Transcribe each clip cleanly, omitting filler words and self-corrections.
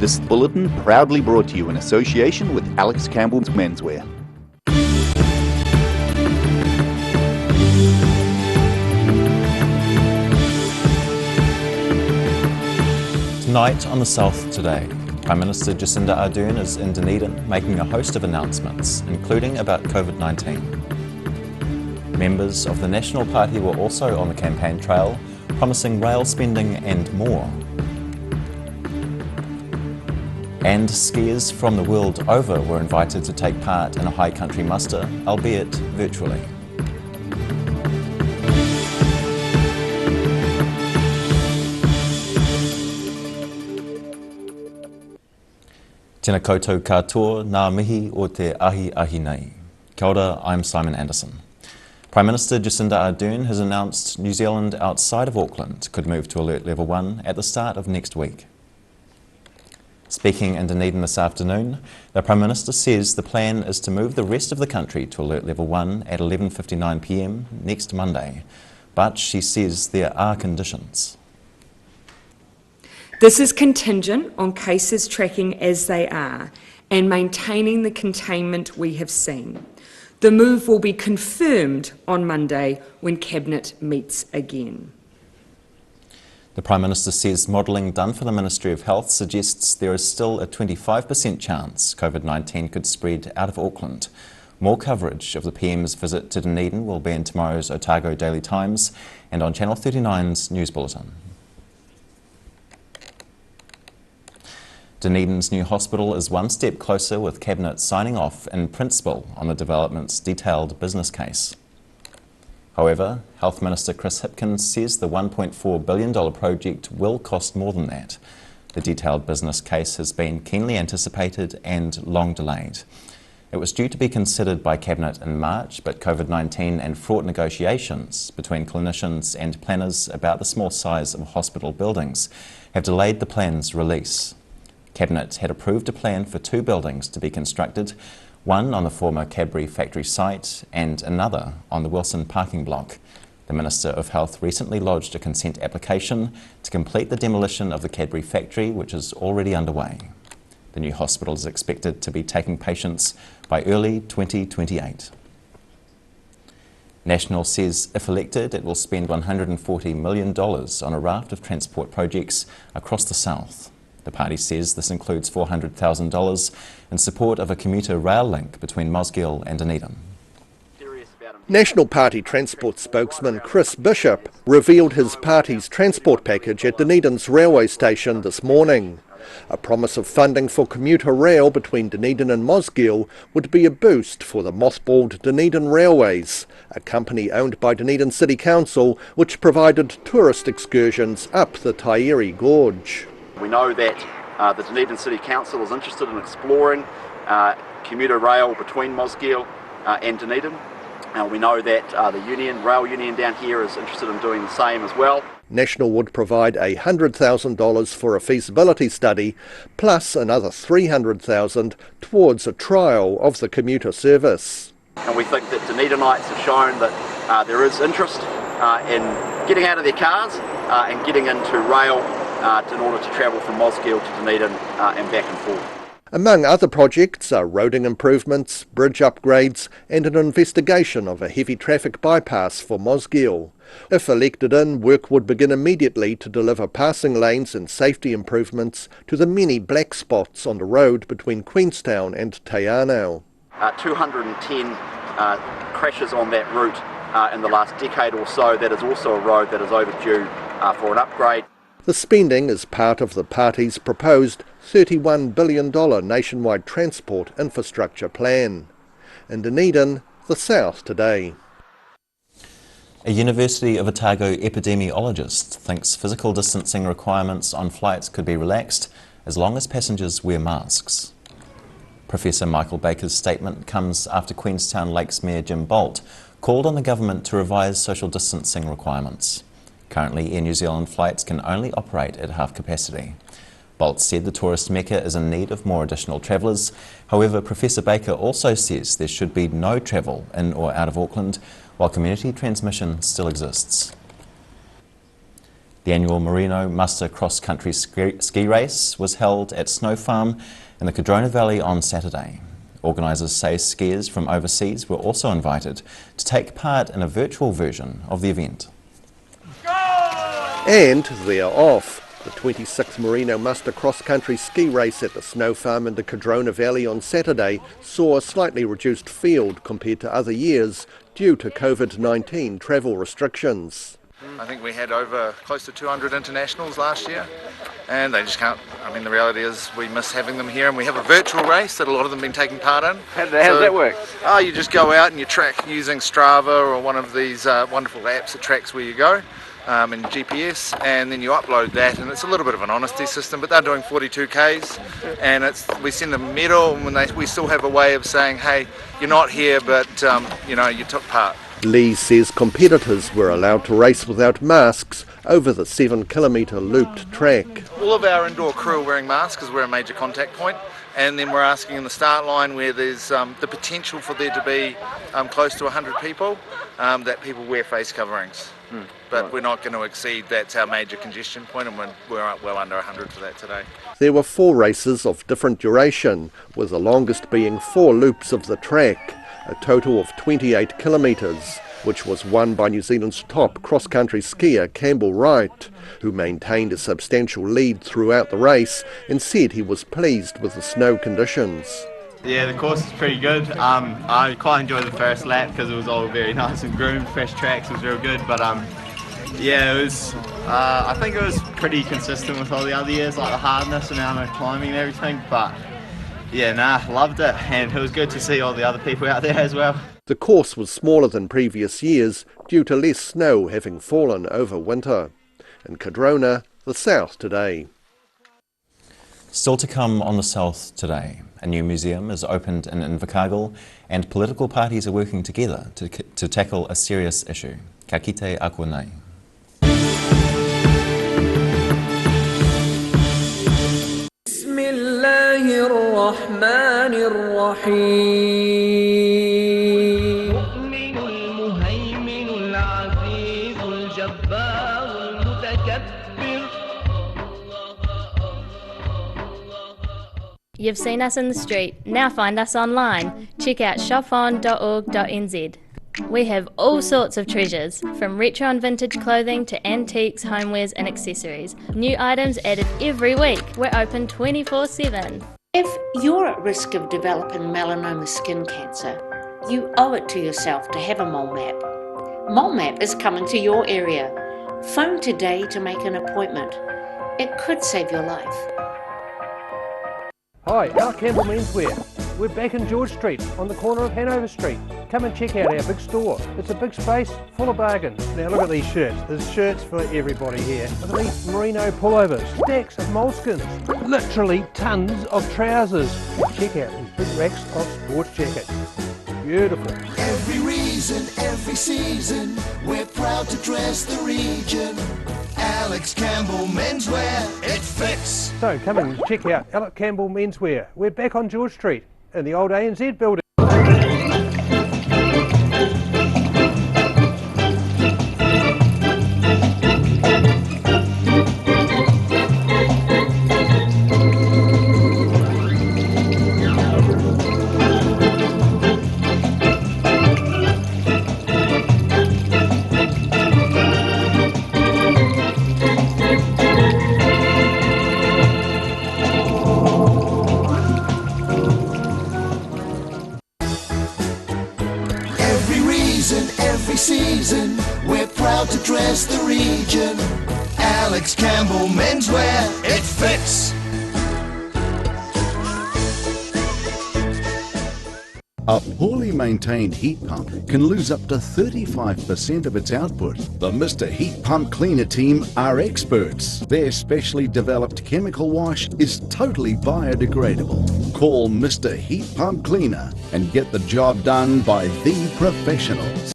This bulletin proudly brought to you in association with Campbell Menswear. Tonight on The South Today, Prime Minister Jacinda Ardern is in Dunedin making a host of announcements, including about COVID-19. Members of the National Party were also on the campaign trail, promising rail spending and more. And skiers from the world over were invited to take part in a high country muster, albeit virtually. Tēnā koutou katoa, ngā mihi o te ahi nei. Kia ora, I'm Simon Anderson. Prime Minister Jacinda Ardern has announced New Zealand outside of Auckland could move to Alert Level 1 at the start of next week. Speaking in Dunedin this afternoon, the Prime Minister says the plan is to move the rest of the country to Alert Level 1 at 11:59 p.m. next Monday. But she says there are conditions. This is contingent on cases tracking as they are and maintaining the containment we have seen. The move will be confirmed on Monday when Cabinet meets again. The Prime Minister says modelling done for the Ministry of Health suggests there is still a 25% chance COVID-19 could spread out of Auckland. More coverage of the PM's visit to Dunedin will be in tomorrow's Otago Daily Times and on Channel 39's News Bulletin. Dunedin's new hospital is one step closer with Cabinet signing off in principle on the development's detailed business case. However, Health Minister Chris Hipkins says the $1.4 billion project will cost more than that. The detailed business case has been keenly anticipated and long delayed. It was due to be considered by Cabinet in March, but COVID-19 and fraught negotiations between clinicians and planners about the small size of hospital buildings have delayed the plan's release. Cabinet had approved a plan for 2 buildings to be constructed, one on the former Cadbury factory site and another on the Wilson parking block. The Minister of Health recently lodged a consent application to complete the demolition of the Cadbury factory, which is already underway. The new hospital is expected to be taking patients by early 2028. National says if elected, it will spend $140 million on a raft of transport projects across the south. The party says this includes $400,000 in support of a commuter rail link between Mosgiel and Dunedin. National Party Transport spokesman Chris Bishop revealed his party's transport package at Dunedin's railway station this morning. A promise of funding for commuter rail between Dunedin and Mosgiel would be a boost for the mothballed Dunedin Railways, a company owned by Dunedin City Council which provided tourist excursions up the Taieri Gorge. We know that the Dunedin City Council is interested in exploring commuter rail between Mosgiel and Dunedin. We know that the rail union down here is interested in doing the same as well. National would provide $100,000 for a feasibility study, plus another $300,000 towards a trial of the commuter service. And we think that Dunedinites have shown that there is interest in getting out of their cars and getting into rail in order to travel from Mosgiel to Dunedin and back and forth. Among other projects are roading improvements, bridge upgrades and an investigation of a heavy traffic bypass for Mosgiel. If elected in, work would begin immediately to deliver passing lanes and safety improvements to the many black spots on the road between Queenstown and Te Anau. 210 crashes on that route in the last decade or so. That is also a road that is overdue for an upgrade. The spending is part of the party's proposed $31 billion nationwide transport infrastructure plan. In Dunedin, The South Today. A University of Otago epidemiologist thinks physical distancing requirements on flights could be relaxed as long as passengers wear masks. Professor Michael Baker's statement comes after Queenstown Lakes Mayor Jim Bolt called on the government to revise social distancing requirements. Currently, Air New Zealand flights can only operate at half capacity. Bolt said the tourist mecca is in need of more additional travellers. However, Professor Baker also says there should be no travel in or out of Auckland while community transmission still exists. The annual Merino Muster cross-country ski race was held at Snow Farm in the Cadrona Valley on Saturday. Organisers say skiers from overseas were also invited to take part in a virtual version of the event. And they're off. The 26th Merino Muster cross-country ski race at the Snow Farm in the Cadrona Valley on Saturday saw a slightly reduced field compared to other years due to COVID-19 travel restrictions. I think we had over close to 200 internationals last year, and they just can't. I mean, the reality is we miss having them here, and we have a virtual race that a lot of them have been taking part in. How does that work? Oh, you just go out and you track using Strava or one of these wonderful apps that tracks where you go, and GPS, and then you upload that, and it's a little bit of an honesty system, but they're doing 42 Ks, and we send them a medal, and we still have a way of saying, hey, you're not here, but you took part. Lee says competitors were allowed to race without masks over the 7-kilometre looped track. All of our indoor crew are wearing masks because we're a major contact point, and then we're asking in the start line where there's the potential for there to be close to 100 people, that people wear face coverings. But we're not going to exceed, that's our major congestion point, and we're well under 100 for that today. There were 4 races of different duration, with the longest being 4 loops of the track, a total of 28 kilometres, which was won by New Zealand's top cross-country skier Campbell Wright, who maintained a substantial lead throughout the race and said he was pleased with the snow conditions. Yeah, the course is pretty good. I quite enjoyed the first lap because it was all very nice and groomed, fresh tracks, it was real good, but yeah, it was. I think it was pretty consistent with all the other years, like the hardness and amount of climbing and everything, but yeah, loved it, and it was good to see all the other people out there as well. The course was smaller than previous years due to less snow having fallen over winter. In Cadrona, the south today. Still to come on the south today, a new museum is opened in Invercargill, and political parties are working together to tackle a serious issue. Ka kite a koe nei. You've seen us in the street, now find us online. Check out shopon.org.nz. We have all sorts of treasures, from retro and vintage clothing to antiques, homewares and accessories. New items added every week. We're open 24/7. If you're at risk of developing melanoma skin cancer, you owe it to yourself to have a mole map. Mole map is coming to your area. Phone today to make an appointment. It could save your life. Hi, Campbell Menswear. We're back in George Street on the corner of Hanover Street. Come and check out our big store. It's a big space full of bargains. Now look at these shirts. There's shirts for everybody here. Look at these merino pullovers, stacks of moleskins, literally tons of trousers. Check out these big racks of sports jackets. Beautiful. Every reason, every season, we're proud to dress the region. Alex Campbell Menswear, it fits. So come and check out Alex Campbell Menswear. We're back on George Street in the old ANZ building. Every season, we're proud to dress the region. Alex Campbell Menswear, it fits. A poorly maintained heat pump can lose up to 35% of its output. The Mr. Heat Pump Cleaner team are experts. Their specially developed chemical wash is totally biodegradable. Call Mr. Heat Pump Cleaner and get the job done by the professionals.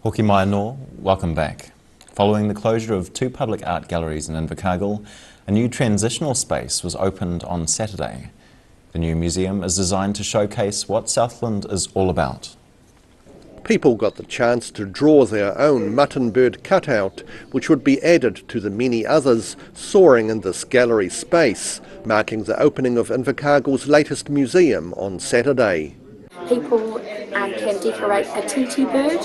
Hoki mai anō, welcome back. Following the closure of 2 public art galleries in Invercargill, a new transitional space was opened on Saturday. The new museum is designed to showcase what Southland is all about. People got the chance to draw their own mutton bird cutout, which would be added to the many others soaring in this gallery space, marking the opening of Invercargill's latest museum on Saturday. People can decorate a TT bird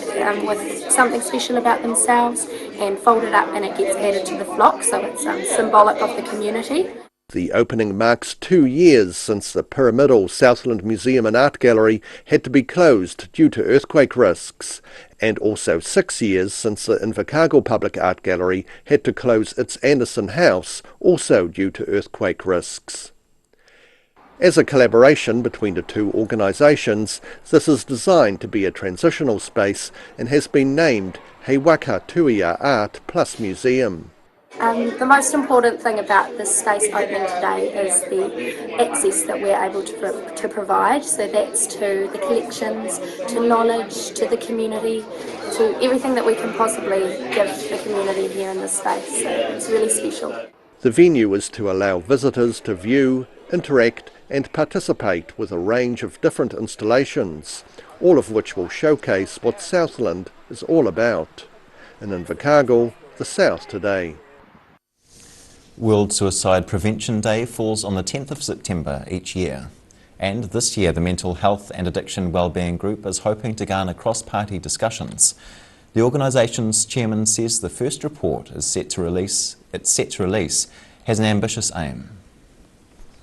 with something special about themselves and fold it up, and it gets added to the flock, so it's symbolic of the community. The opening marks 2 years since the pyramidal Southland Museum and Art Gallery had to be closed due to earthquake risks, and also 6 years since the Invercargill Public Art Gallery had to close its Anderson House, also due to earthquake risks. As a collaboration between the two organisations, this is designed to be a transitional space and has been named He Waka Tuia Art Plus Museum. The most important thing about this space opening today is the access that we're able to provide. So that's to the collections, to knowledge, to the community, to everything that we can possibly give the community here in this space. So it's really special. The venue is to allow visitors to view, interact and participate with a range of different installations, all of which will showcase what Southland is all about. In Invercargill, the South today. World Suicide Prevention Day falls on the 10th of September each year. And this year the Mental Health and Addiction Wellbeing Group is hoping to garner cross-party discussions. The organisation's chairman says the first report is set to release has an ambitious aim.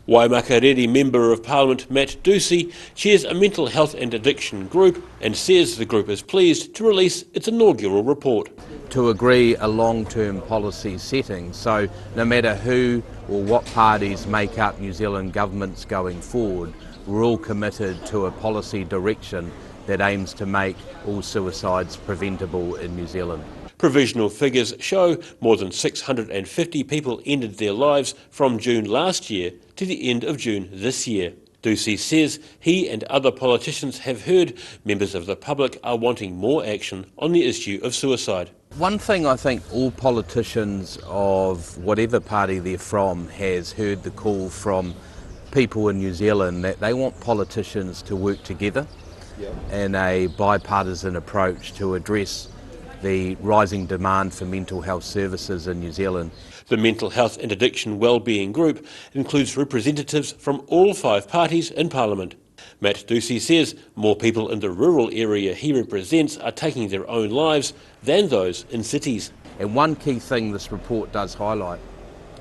Waimakariri Member of Parliament Matt Ducey chairs a mental health and addiction group and says the group is pleased to release its inaugural report. To agree a long-term policy setting, so no matter who or what parties make up New Zealand governments going forward, we're all committed to a policy direction that aims to make all suicides preventable in New Zealand. Provisional figures show more than 650 people ended their lives from June last year to the end of June this year. Ducey says he and other politicians have heard members of the public are wanting more action on the issue of suicide. One thing I think all politicians of whatever party they're from has heard the call from people in New Zealand that they want politicians to work together in a bipartisan approach to address the rising demand for mental health services in New Zealand. The Mental Health and Addiction Wellbeing Group includes representatives from all 5 parties in Parliament. Matt Ducey says more people in the rural area he represents are taking their own lives than those in cities. And one key thing this report does highlight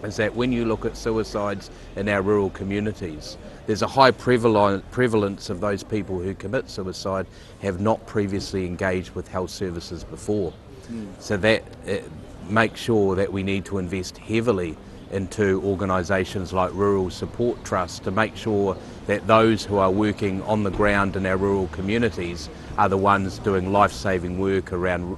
is that when you look at suicides in our rural communities, there's a high prevalence of those people who commit suicide have not previously engaged with health services before. So that makes sure that we need to invest heavily into organisations like Rural Support Trust to make sure that those who are working on the ground in our rural communities are the ones doing life-saving work around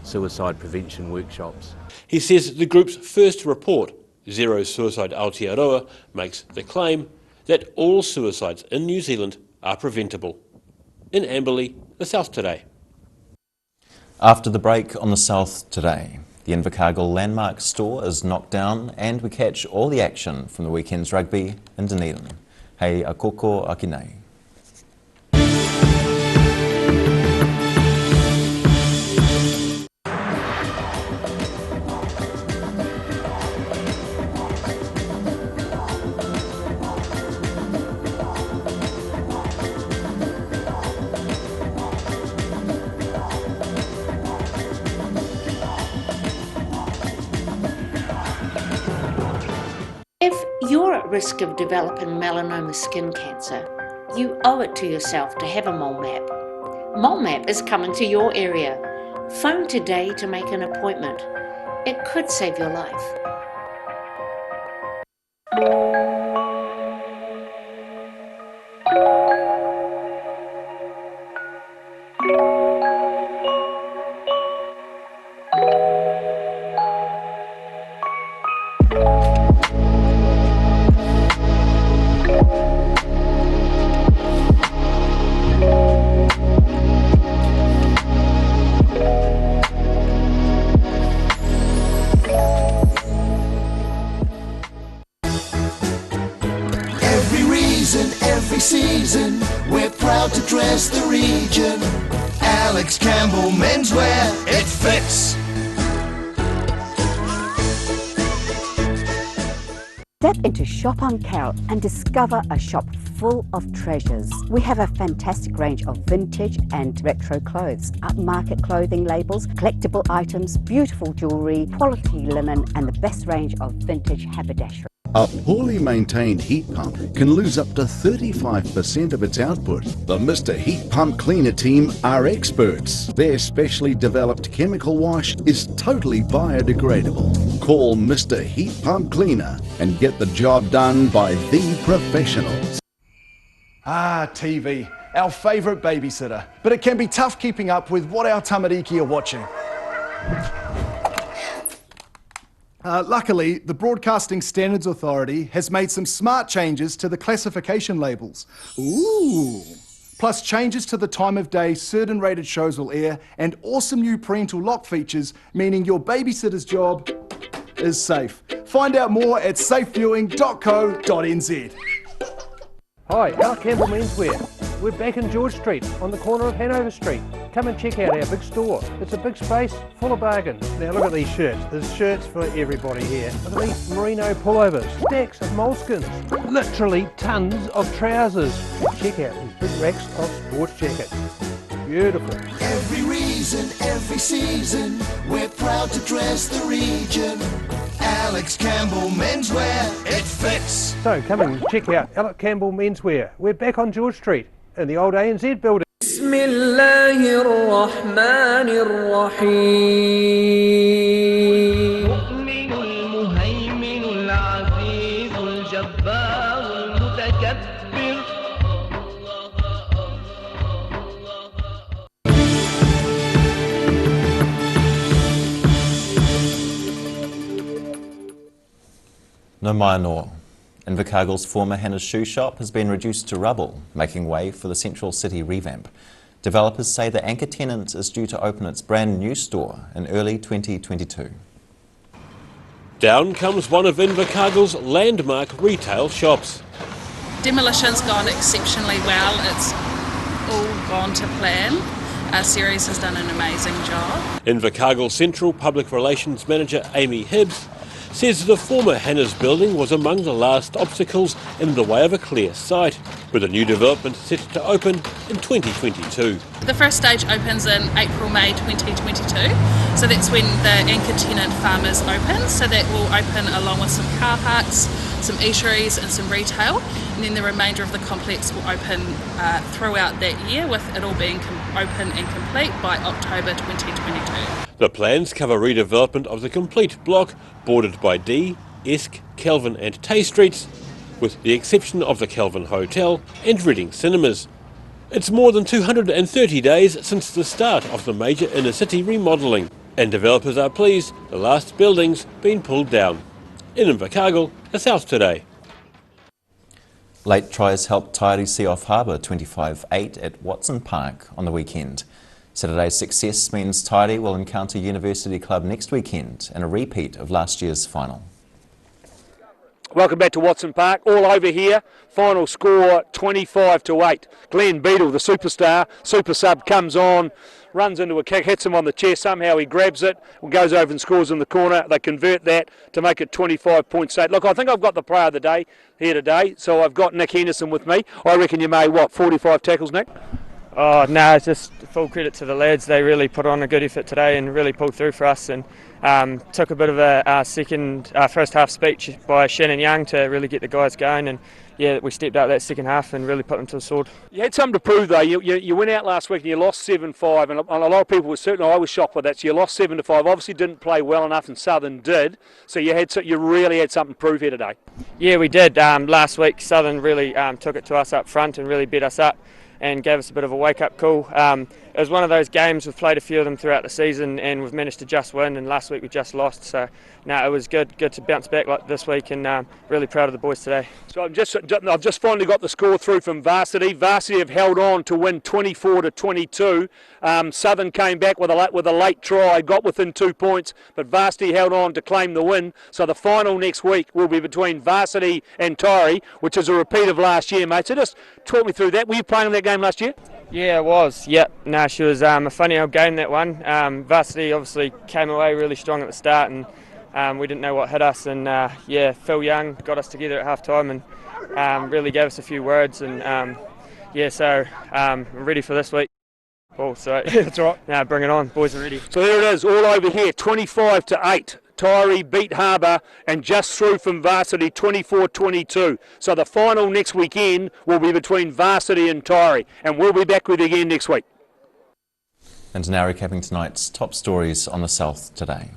suicide prevention workshops. He says the group's first report, Zero Suicide Aotearoa, makes the claim that all suicides in New Zealand are preventable. In Amberley, the South Today. After the break on the South Today, the Invercargill Landmark store is knocked down and we catch all the action from the weekend's rugby in Dunedin. Hei a koko aki nei. If you're at risk of developing melanoma skin cancer, you owe it to yourself to have a mole map. Mole map is coming to your area. Phone today to make an appointment. It could save your life. we're proud to dress the region. Alex Campbell Menswear, it fits. Step into Shop on Carol and discover a shop full of treasures. We have a fantastic range of vintage and retro clothes, upmarket clothing labels, collectible items, beautiful jewellery, quality linen and the best range of vintage haberdashery. A poorly maintained heat pump can lose up to 35% of its output. The Mr. Heat Pump Cleaner team are experts. Their specially developed chemical wash is totally biodegradable. Call Mr. Heat Pump Cleaner and get the job done by the professionals. Ah, TV, our favourite babysitter. But it can be tough keeping up with what our tamariki are watching. Luckily, the Broadcasting Standards Authority has made some smart changes to the classification labels. Ooh! Plus changes to the time of day certain rated shows will air and awesome new parental lock features, meaning your babysitter's job is safe. Find out more at safeviewing.co.nz. Hi, Campbell Menswear. We're back in George Street on the corner of Hanover Street. Come and check out our big store. It's a big space full of bargains. Now look at these shirts. There's shirts for everybody here. Look at these Merino pullovers, stacks of moleskins, literally tons of trousers. Check out these big racks of sports jackets. Beautiful. Every reason, every season, we're proud to dress the region. Alex Campbell Menswear, it fits. So come and check out Alex Campbell Menswear. We're back on George Street in the old ANZ building. بسم الله الرحمن الرحيم المؤمن المهيمن العزيز الجبار المتكبر. No mai nor. Invercargill's former Hannah's shoe shop has been reduced to rubble, making way for the central city revamp. Developers say the anchor tenant is due to open its brand new store in early 2022. Down comes one of Invercargill's landmark retail shops. Demolition's gone exceptionally well. It's all gone to plan. Our series has done an amazing job. Invercargill Central Public Relations Manager Amy Hibbs says the former Hannah's building was among the last obstacles in the way of a clear site, with a new development set to open in 2022. The first stage opens in April-May 2022, so that's when the anchor tenant farmers open, so that will open along with some car parks, some eateries and some retail, and then the remainder of the complex will open throughout that year, with it all being open and complete by October 2022. The plans cover redevelopment of the complete block, bordered by D, Esk, Kelvin and Tay Streets, with the exception of the Kelvin Hotel and Reading Cinemas. It's more than 230 days since the start of the major inner city remodelling, and developers are pleased the last building's been pulled down. In Invercargill, the South Today. Late tries helped Tairi see off harbour 25-8 at Watson Park on the weekend. Saturday's success means Tairi will encounter University Club next weekend in a repeat of last year's final. Welcome back to Watson Park, all over here. Final score 25-8. Glenn Beadle, the superstar, super sub, comes on, runs into a kick, hits him on the chest, somehow he grabs it, goes over and scores in the corner. They convert that to make it 25.8. Look, I think I've got the player of the day here today, so I've got Nick Henderson with me. I reckon you made, 45 tackles, Nick? Oh no, it's just full credit to the lads. They really put on a good effort today and really pulled through for us, and took a bit of a first half speech by Shannon Young to really get the guys going, and yeah, we stepped up that second half and really put them to the sword. You had something to prove though. You went out last week and you lost 7-5, and a lot of people were certainly, I was shocked by that. So you lost 7-5. Obviously didn't play well enough, and Southern did. So you really had something to prove here today. Yeah, we did. Last week Southern really took it to us up front and really beat us up and gave us a bit of a wake-up call. it was one of those games. We've played a few of them throughout the season, and we've managed to just win. And last week we just lost. So, no, it was good to bounce back like this week, and really proud of the boys today. So I've just finally got the score through from Varsity. Varsity have held on to win 24-22. Southern came back with a late try, got within 2 points, but Varsity held on to claim the win. So the final next week will be between Varsity and Tyree, which is a repeat of last year, mate. So just talk me through that. Were you playing in that game last year? Yeah, it was. Yep. No, she was a funny old game, that one. Varsity obviously came away really strong at the start, and we didn't know what hit us. And Phil Young got us together at half time and really gave us a few words. And so I'm ready for this week. Oh, sorry. That's all right. Now bring it on. Boys are ready. So there it is, all over here, 25-8. Tyree beat Harbour and just through from Varsity 24-22. So the final next weekend will be between Varsity and Tyree, and we'll be back with you again next week. And now recapping tonight's top stories on the South today.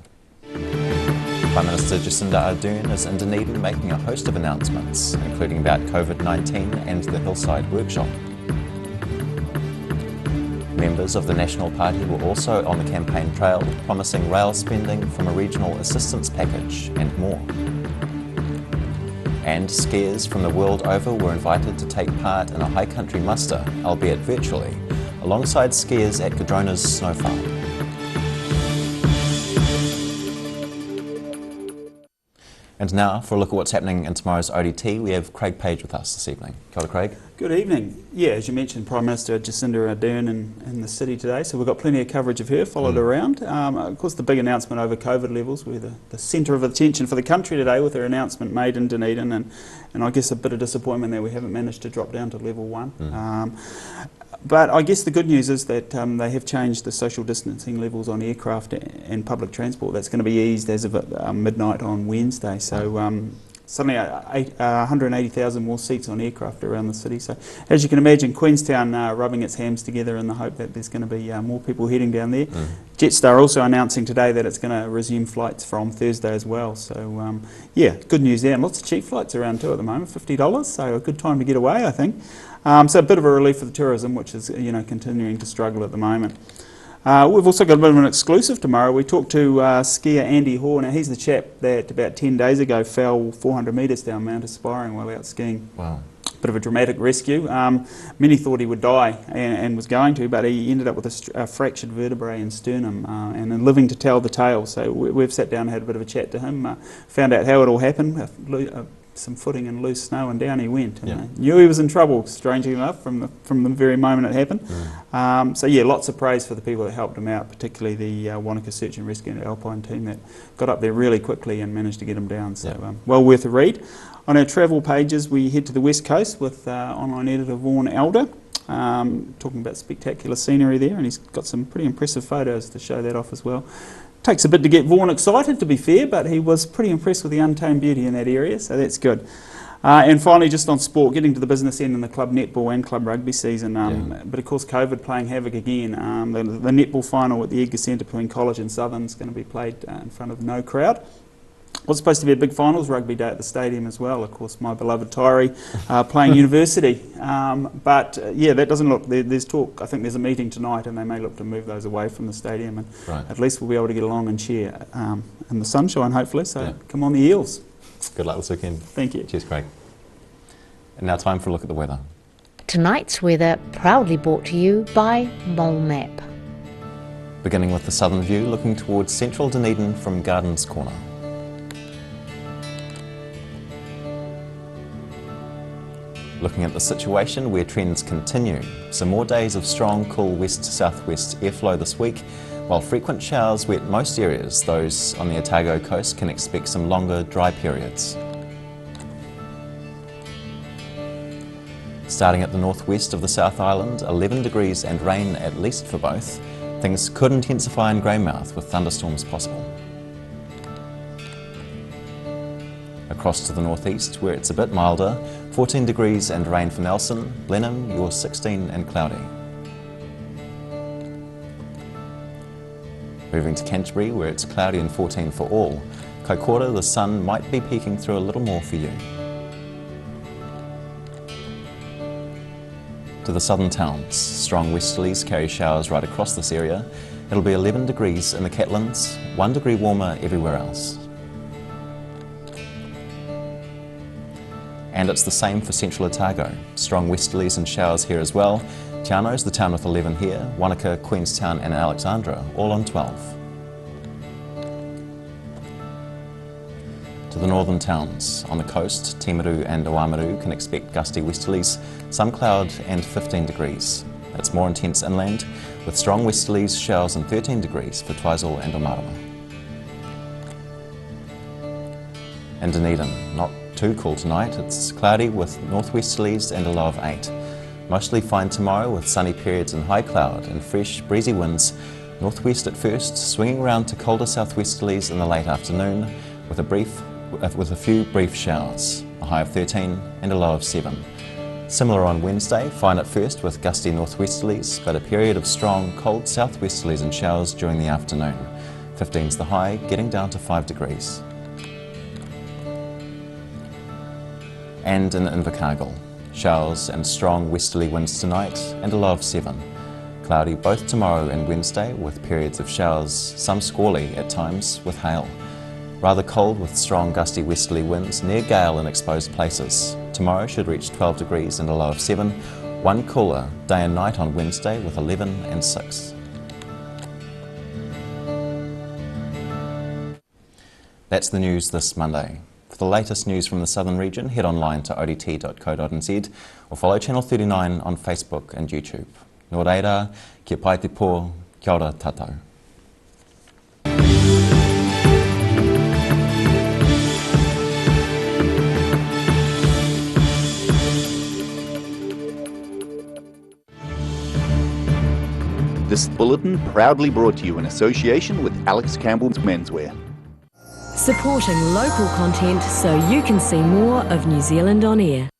Prime Minister Jacinda Ardern is in Dunedin making a host of announcements, including about COVID-19 and the Hillside Workshop. Members of the National Party were also on the campaign trail, promising rail spending from a regional assistance package and more. And skiers from the world over were invited to take part in a high country muster, albeit virtually, alongside skiers at Cadrona's snow farm. And now, for a look at what's happening in tomorrow's ODT, we have Craig Page with us this evening. Kia ora, Craig. Good evening. Yeah, as you mentioned, Prime Minister Jacinda Ardern in the city today, so we've got plenty of coverage of her, followed around. Of course, the big announcement over COVID levels, we're the centre of attention for the country today with her announcement made in Dunedin, and I guess a bit of disappointment that we haven't managed to drop down to level 1. But I guess the good news is that they have changed the social distancing levels on aircraft and public transport. That's going to be eased as of midnight on Wednesday. So suddenly 180,000 more seats on aircraft around the city. So as you can imagine, Queenstown rubbing its hands together in the hope that there's going to be more people heading down there. Jetstar also announcing today that it's going to resume flights from Thursday as well. So yeah, good news there. And lots of cheap flights around too at the moment, $50. So a good time to get away, I think. So a bit of a relief for the tourism, which is continuing to struggle at the moment. We've also got a bit of an exclusive tomorrow. We talked to skier Andy Hoare. Now he's the chap that about 10 days ago fell 400 metres down Mount Aspiring while out skiing. Wow. Bit of a dramatic rescue. Many thought he would die and was going to, but he ended up with a fractured vertebrae in sternum and living to tell the tale. So we've sat down and had a bit of a chat to him, found out how it all happened. Some footing in loose snow, and down he went. And knew he was in trouble, strangely enough, from the very moment it happened. So yeah, lots of praise for the people that helped him out, particularly the Wanaka Search and Rescue and Alpine team that got up there really quickly and managed to get him down. So well worth a read. On our travel pages, we head to the West Coast with online editor Vaughan Elder, talking about spectacular scenery there, and he's got some pretty impressive photos to show that off as well. Takes a bit to get Vaughan excited, to be fair, but he was pretty impressed with the untamed beauty in that area, so that's good. And finally, just on sport, getting to the business end in the club netball and club rugby season, but of course COVID playing havoc again. The netball final at the Edgar Centre between College and Southern is going to be played in front of no crowd. What's supposed to be a big finals rugby day at the stadium as well, of course, my beloved Tyree playing University. But yeah, that doesn't look, there's talk, I think there's a meeting tonight and they may look to move those away from the stadium, and at least we'll be able to get along and cheer in the sunshine hopefully, so come on the Eels. Good luck this weekend. Thank you. Cheers, Craig. And now time for a look at the weather. Tonight's weather proudly brought to you by Mole Map. Beginning with the southern view, looking towards central Dunedin from Gardens Corner. Looking at the situation where trends continue. Some more days of strong, cool west-southwest airflow this week, while frequent showers wet most areas. Those on the Otago coast can expect some longer, dry periods. Starting at the northwest of the South Island, 11 degrees and rain at least for both. Things could intensify in Greymouth with thunderstorms possible. Across to the northeast, where it's a bit milder, 14 degrees and rain for Nelson. Blenheim, you're 16 and cloudy. Moving to Canterbury, where it's cloudy and 14 for all. Kaikoura, the sun might be peeking through a little more for you. To the southern towns, strong westerlies carry showers right across this area. It'll be 11 degrees in the Catlins, 1 degree warmer everywhere else. And it's the same for central Otago. Strong westerlies and showers here as well. Te Ano's the town with 11 here, Wanaka, Queenstown and Alexandra all on 12. To the northern towns, on the coast, Timaru and Oamaru can expect gusty westerlies, some cloud and 15 degrees. It's more intense inland, with strong westerlies, showers and 13 degrees for Twizel and Omarama. In Dunedin, not too cool tonight. It's cloudy with northwesterlies and a low of 8. Mostly fine tomorrow with sunny periods and high cloud and fresh breezy winds, northwest at first, swinging round to colder southwesterlies in the late afternoon with a few brief showers, a high of 13 and a low of 7. Similar on Wednesday, fine at first with gusty northwesterlies, but a period of strong cold southwesterlies and showers during the afternoon. 15's the high, getting down to 5 degrees. And in Invercargill, showers and strong westerly winds tonight and a low of 7. Cloudy both tomorrow and Wednesday with periods of showers, some squally at times with hail. Rather cold with strong gusty westerly winds, near gale in exposed places. Tomorrow should reach 12 degrees and a low of 7. 1 cooler day and night on Wednesday with 11 and 6. That's the news this Monday. For the latest news from the southern region, head online to odt.co.nz or follow Channel 39 on Facebook and YouTube. Nō reira, kia pai te pō, kia ora tātou. This bulletin proudly brought to you in association with Campbell Menswear. Supporting local content so you can see more of New Zealand on air.